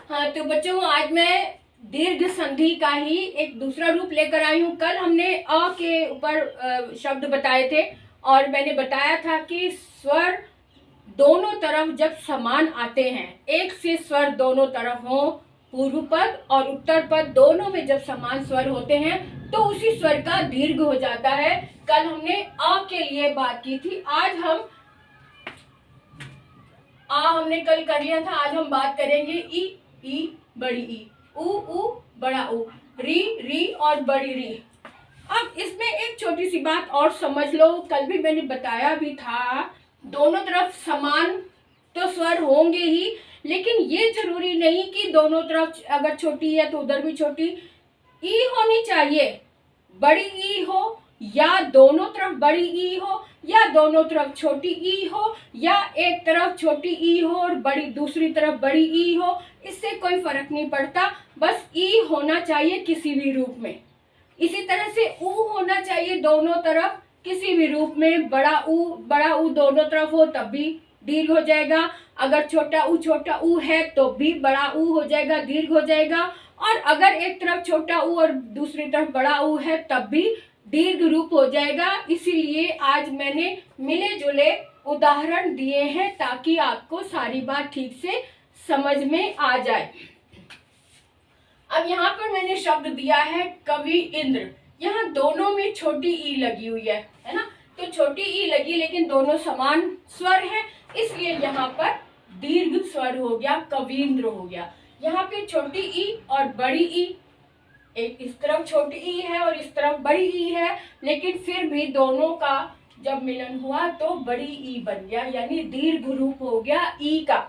हाँ तो बच्चों, आज मैं दीर्घ संधि का ही एक दूसरा रूप लेकर आई हूँ। कल हमने अ के ऊपर शब्द बताए थे और मैंने बताया था कि स्वर दोनों तरफ जब समान आते हैं, एक से स्वर दोनों तरफ हो, पूर्व पद और उत्तर पद दोनों में जब समान स्वर होते हैं तो उसी स्वर का दीर्घ हो जाता है। कल हमने अ के लिए बात की थी। आज हम हमने कल कर लिया था। आज हम बात करेंगे ई बड़ी ई, ऊ बड़ा ऊ, री और बड़ी री। अब इसमें एक छोटी सी बात और समझ लो, कल भी मैंने बताया भी था, दोनों तरफ समान तो स्वर होंगे ही, लेकिन ये जरूरी नहीं कि दोनों तरफ अगर छोटी है तो उधर भी छोटी ई होनी चाहिए। बड़ी ई हो या दोनों तरफ बड़ी ई हो या दोनों तरफ छोटी ई हो या एक तरफ छोटी ई हो और बड़ी दूसरी तरफ बड़ी ई हो, इससे कोई फर्क नहीं पड़ता। बस ई होना चाहिए किसी भी रूप में। इसी तरह से ऊ होना चाहिए दोनों तरफ किसी भी रूप में। बड़ा ऊ दोनों तरफ हो तब भी दीर्घ हो जाएगा। अगर छोटा ऊ है तो भी बड़ा ऊ हो जाएगा, दीर्घ हो जाएगा। और अगर एक तरफ छोटा ऊ और दूसरी तरफ बड़ा ऊ है तब भी दीर्घ रूप हो जाएगा। इसीलिए आज मैंने मिले जुले उदाहरण दिए हैं ताकि आपको सारी बात ठीक से समझ में आ जाए। अब यहाँ पर मैंने शब्द दिया है कवि इंद्र। यहाँ दोनों में छोटी ई लगी हुई है ना, तो छोटी ई लगी लेकिन दोनों समान स्वर हैं, इसलिए यहाँ पर दीर्घ स्वर हो गया, कवींद्र हो गया। यहाँ पे छोटी ई और बड़ी ई, एक इस तरफ छोटी ई है और इस तरफ बड़ी ई है, लेकिन फिर भी दोनों का जब मिलन हुआ तो बड़ी ई बन गया, यानी दीर्घ रूप हो गया ई का।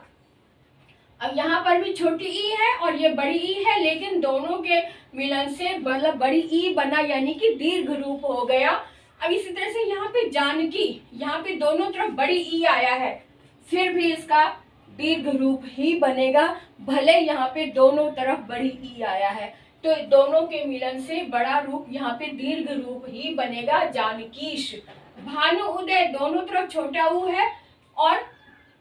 अब यहाँ पर भी छोटी ई है और ये बड़ी ई है, लेकिन दोनों के मिलन से मतलब बड़ी ई बना, यानी कि दीर्घ रूप हो गया। अब इसी तरह से यहाँ पे जानकी, यहाँ पे दोनों तरफ बड़ी ई आया है, फिर भी इसका दीर्घ रूप ही बनेगा, भले यहाँ पे दोनों तरफ बड़ी ई आया है। तो दोनों के मिलन से बड़ा रूप यहाँ पे दीर्घ रूप ही बनेगा, जानकीश। भानु उदय, दोनों तरफ छोटा ऊ है और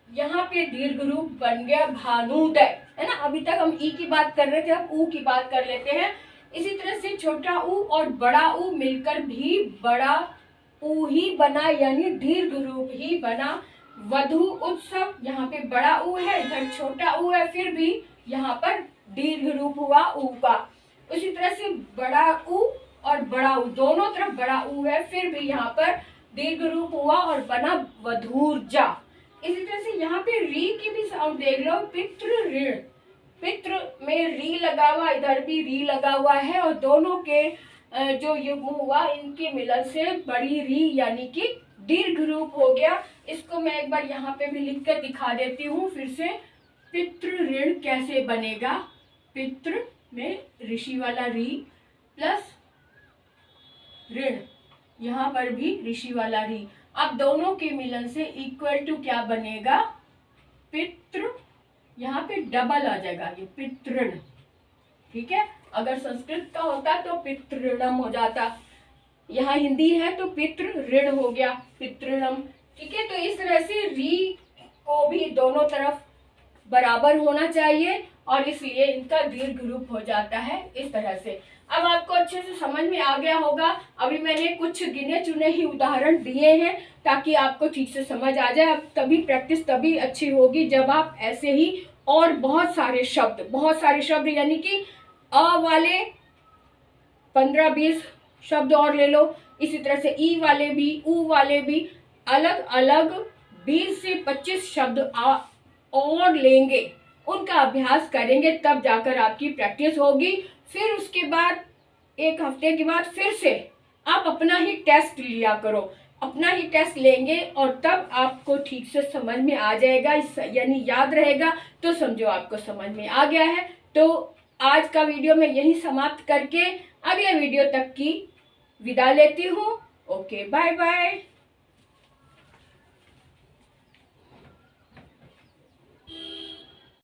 यहाँ पे दीर्घ रूप बन गया भानुदय, है ना। अभी तक हम ई की बात कर रहे थे, अब ऊ की बात कर लेते हैं। इसी तरह से छोटा ऊ और बड़ा ऊ मिलकर भी बड़ा ऊ ही बना, यानी दीर्घ रूप ही बना। वधु उत्सव, यहाँ पे बड़ा ऊ है, इधर छोटा ऊ है, फिर भी यहाँ पर दीर्घ रूप हुआ ऊ का। उसी तरह से बड़ा ऊ और बड़ा ऊ दोनों तरफ बड़ा ऊ है, फिर भी यहाँ पर दीर्घ रूप हुआ और बना वधूर्जा। इसी तरह से यहाँ पे री की भी साउंड देख लो, पितृ ऋण, पितृ में री लगा हुआ, इधर भी री लगा हुआ है, और दोनों के जो युग्म हुआ इनके मिलन से बड़ी री यानी कि दीर्घ रूप हो गया। इसको मैं एक बार यहाँ पे भी लिख कर दिखा देती हूँ फिर से। पितृ ऋण कैसे बनेगा, पितृ में ऋषि वाला री प्लस ऋण, यहाँ पर भी ऋषि वाला री। अब दोनों के मिलन से इक्वल टू क्या बनेगा, पितृ, यहाँ पे डबल आ जाएगा, ये पितृण, ठीक है। अगर संस्कृत का होता तो पितृणम हो जाता, यहाँ हिंदी है तो पितृ ऋण हो गया, पितृणम, ठीक है। तो इस तरह से री को भी दोनों तरफ बराबर होना चाहिए और इसलिए इनका दीर्घ रूप हो जाता है इस तरह से। अब आपको अच्छे से समझ में आ गया होगा। अभी मैंने कुछ गिने चुने ही उदाहरण दिए हैं ताकि आपको ठीक से समझ आ जाए। अब तभी प्रैक्टिस तभी अच्छी होगी जब आप ऐसे ही और बहुत सारे शब्द यानी कि अ वाले 15-20 शब्द और ले लो। इसी तरह से ई वाले भी, ऊ वाले भी, अलग अलग 20 से 25 शब्द और लेंगे, उनका अभ्यास करेंगे, तब जाकर आपकी प्रैक्टिस होगी। फिर उसके बाद एक हफ्ते के बाद फिर से आप अपना ही टेस्ट लिया करो, अपना ही टेस्ट लेंगे और तब आपको ठीक से समझ में आ जाएगा, यानी याद रहेगा। तो समझो आपको समझ में आ गया है। तो आज का वीडियो मैं यही समाप्त करके अगले वीडियो तक की विदा लेती हूँ। Okay, bye bye.